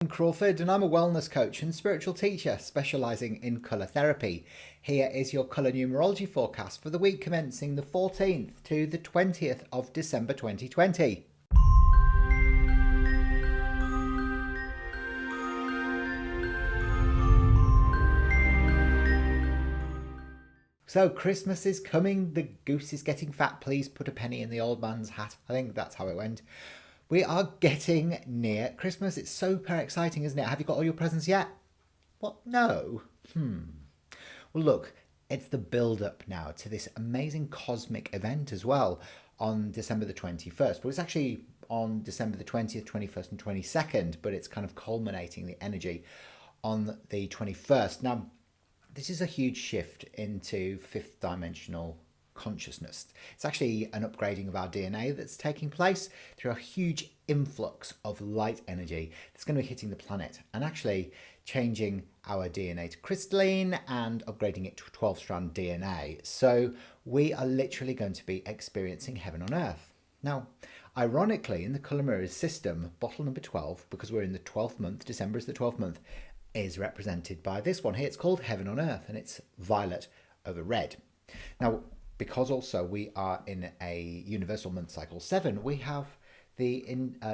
I'm Crawford and I'm a wellness coach and spiritual teacher specialising in colour therapy. Here is your colour numerology forecast for the week commencing the 14th to the 20th of December 2020. So Christmas is coming, the goose is getting fat, please put a penny in the old man's hat. I think that's how it went. We are getting near Christmas. It's super exciting, isn't it? Have you got all your presents yet? What? No. Well, look, it's the build-up now to this amazing cosmic event as well on December the 21st. But it's actually on December the 20th, 21st and 22nd, but it's kind of culminating the energy on the 21st. Now, this is a huge shift into fifth dimensional consciousness. It's actually an upgrading of our DNA that's taking place through a huge influx of light energy that's going to be hitting the planet and actually changing our DNA to crystalline and upgrading it to 12-strand DNA. So we are literally going to be experiencing heaven on earth. Now, ironically, in the Color Mirrors system, bottle number 12, because we're in the 12th month, December is the 12th month, is represented by this one here. It's called Heaven on Earth and it's violet over red. Now, because also we are in a universal month cycle 7, we have the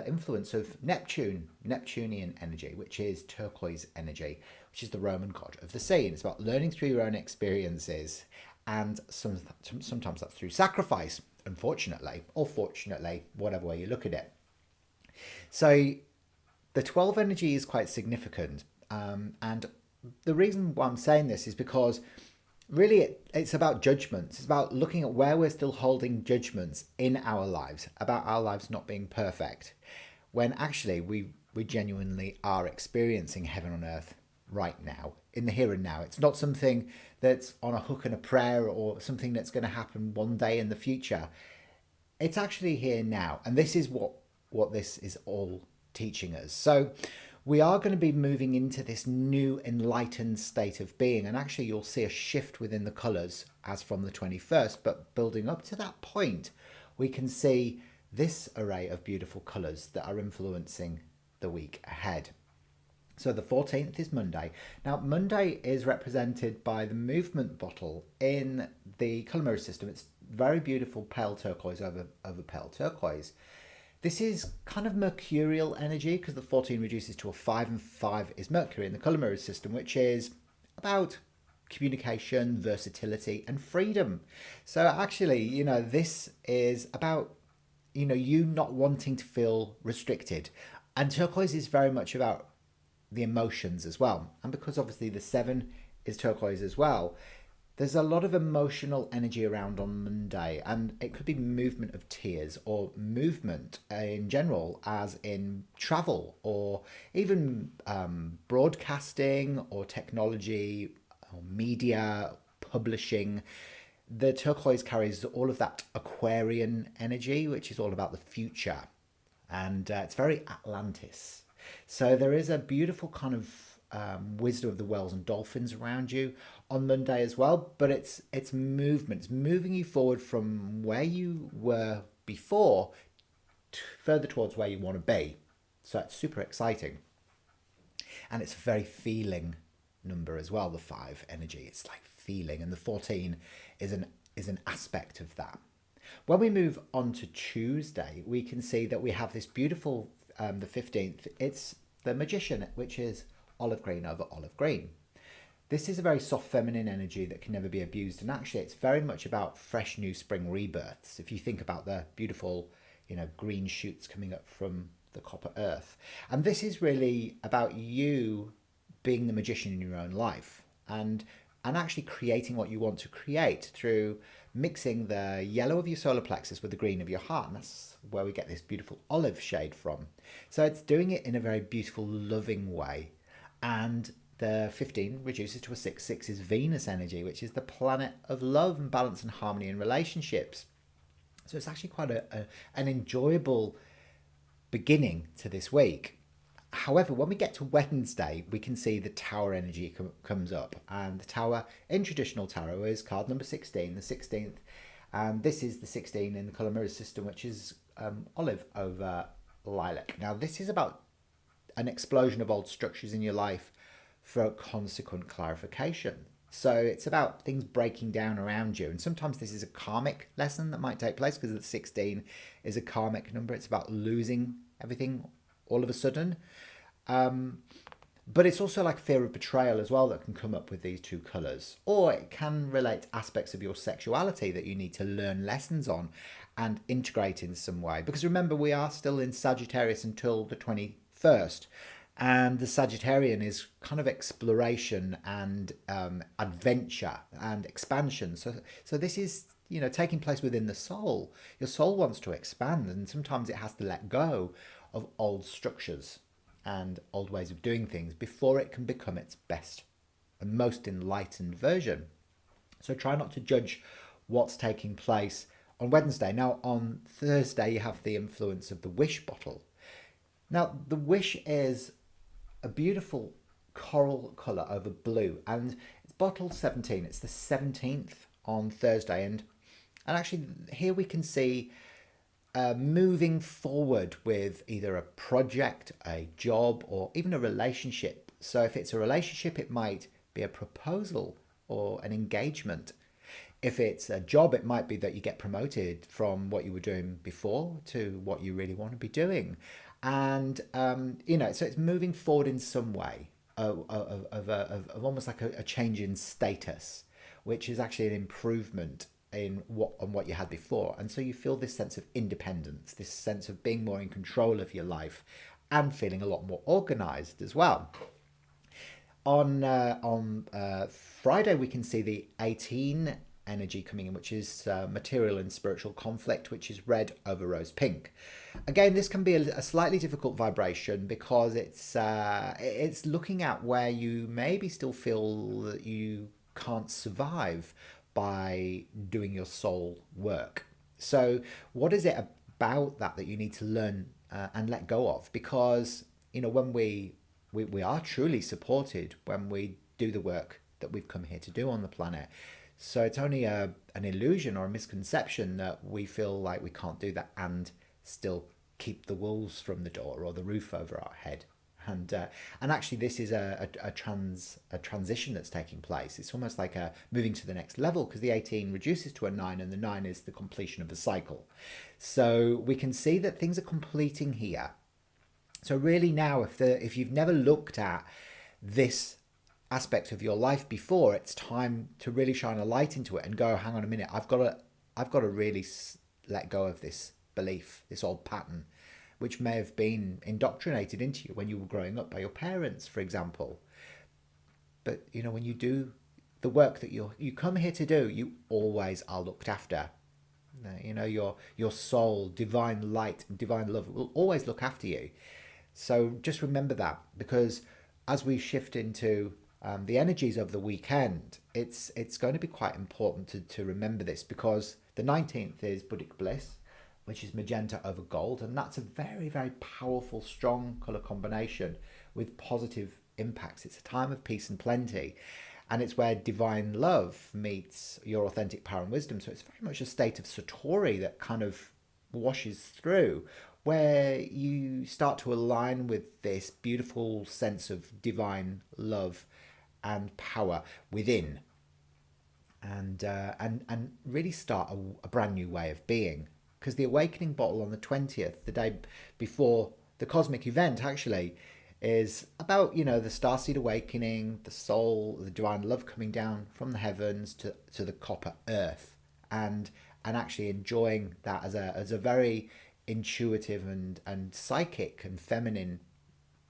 influence of Neptunian energy, which is turquoise energy, which is the Roman god of the sea. And it's about learning through your own experiences, and sometimes that's through sacrifice, unfortunately, or fortunately, whatever way you look at it. So the 12 energy is quite significant. And the reason why I'm saying this is because really it's about judgments. It's about looking at where we're still holding judgments in our lives about our lives not being perfect, when actually we genuinely are experiencing heaven on earth right now, in the here and now. It's not something that's on a hook and a prayer or something that's going to happen one day in the future. It's actually here now. And this is what this is all teaching us. So we are going to be moving into this new enlightened state of being, and actually you'll see a shift within the colours as from the 21st, but building up to that point we can see this array of beautiful colours that are influencing the week ahead. So the 14th is Monday. Now Monday is represented by the movement bottle in the Color Mirror system. It's very beautiful pale turquoise over pale turquoise. This is kind of mercurial energy because the 14 reduces to a 5, and 5 is Mercury in the Color Mirrors system, which is about communication, versatility and freedom. So actually, this is about, you not wanting to feel restricted. And turquoise is very much about the emotions as well. And because obviously the 7 is turquoise as well, there's a lot of emotional energy around on Monday, and it could be movement of tears or movement in general, as in travel or even broadcasting or technology or media, publishing. The turquoise carries all of that Aquarian energy, which is all about the future, and it's very Atlantis. So there is a beautiful kind of wisdom of the whales and dolphins around you on Monday as well, but it's movement. It's moving you forward from where you were before further towards where you want to be. So it's super exciting, and it's a very feeling number as well. The 5 energy, it's like feeling, and the 14 is an aspect of that. When we move on to Tuesday, we can see that we have this beautiful the 15th. It's the Magician, which is olive green over olive green. This is a very soft feminine energy that can never be abused, and actually it's very much about fresh new spring rebirths. If you think about the beautiful green shoots coming up from the copper earth, and this is really about you being the magician in your own life and actually creating what you want to create through mixing the yellow of your solar plexus with the green of your heart, and that's where we get this beautiful olive shade from. So it's doing it in a very beautiful, loving way. And the 15 reduces to a 6. 6 is Venus energy, which is the planet of love and balance and harmony in relationships. So it's actually quite an enjoyable beginning to this week. However, when we get to Wednesday, we can see the Tower energy comes up. And the Tower in traditional tarot is card number 16, the 16th. And this is the 16 in the Color Mirrors system, which is olive over lilac. Now, this is about an explosion of old structures in your life for consequent clarification. So it's about things breaking down around you. And sometimes this is a karmic lesson that might take place because the 16 is a karmic number. It's about losing everything all of a sudden. But it's also like fear of betrayal as well that can come up with these two colours. Or it can relate to aspects of your sexuality that you need to learn lessons on and integrate in some way. Because remember, we are still in Sagittarius until the 21st. And the Sagittarian is kind of exploration and adventure and expansion. So this is, taking place within the soul. Your soul wants to expand, and sometimes it has to let go of old structures and old ways of doing things before it can become its best and most enlightened version. So try not to judge what's taking place on Wednesday. Now, on Thursday, you have the influence of the wish bottle. Now, the wish is a beautiful coral colour over blue, and it's bottle 17. It's the 17th on Thursday, and actually here we can see moving forward with either a project, a job, or even a relationship. So if it's a relationship, it might be a proposal or an engagement. If it's a job, it might be that you get promoted from what you were doing before to what you really want to be doing. And, so it's moving forward in some way of almost like a change in status, which is actually an improvement on what you had before. And so you feel this sense of independence, this sense of being more in control of your life and feeling a lot more organized as well. On Friday, we can see the 18 energy coming in, which is material and spiritual conflict, which is red over rose pink. Again, this can be a slightly difficult vibration because it's looking at where you maybe still feel that you can't survive by doing your soul work. So what is it about that you need to learn and let go of? Because, when we are truly supported when we do the work that we've come here to do on the planet. So it's only an illusion or a misconception that we feel like we can't do that and still keep the wolves from the door or the roof over our head. And actually, this is a transition that's taking place. It's almost like moving to the next level because the 18 reduces to a 9, and the 9 is the completion of a cycle. So we can see that things are completing here. So really now, if you've never looked at this aspect of your life before, it's time to really shine a light into it and go, hang on a minute, I've got to really let go of this belief, this old pattern, which may have been indoctrinated into you when you were growing up by your parents, for example. But when you do the work that you come here to do, you always are looked after. Your soul, divine light, divine love will always look after you. So just remember that, because as we shift into the energies of the weekend, it's going to be quite important to remember this, because the 19th is Buddhic bliss, which is magenta over gold, and that's a very, very powerful, strong colour combination with positive impacts. It's a time of peace and plenty, and it's where divine love meets your authentic power and wisdom. So it's very much a state of satori that kind of washes through, where you start to align with this beautiful sense of divine love and power within, and really start a brand new way of being. Because the awakening bottle on the 20th, the day before the cosmic event, actually is about, the starseed awakening, the soul, the divine love coming down from the heavens to the copper earth, and actually enjoying that as a very intuitive and psychic and feminine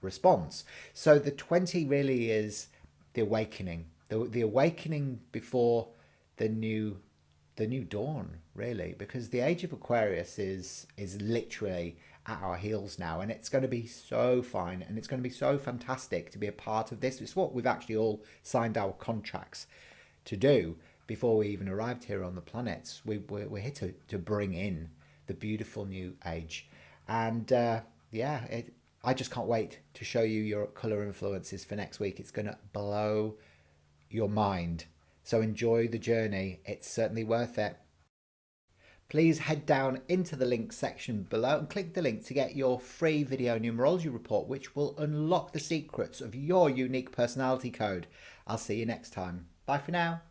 response. So the 20 really is the awakening, the awakening before the new dawn, really, because the age of Aquarius is literally at our heels now, and it's going to be so fine, and it's going to be so fantastic to be a part of this. It's what we've actually all signed our contracts to do before we even arrived here on the planet. We're here to bring in the beautiful new age, and I just can't wait to show you your colour influences for next week. It's going to blow your mind. So enjoy the journey. It's certainly worth it. Please head down into the links section below and click the link to get your free video numerology report, which will unlock the secrets of your unique personality code. I'll see you next time. Bye for now.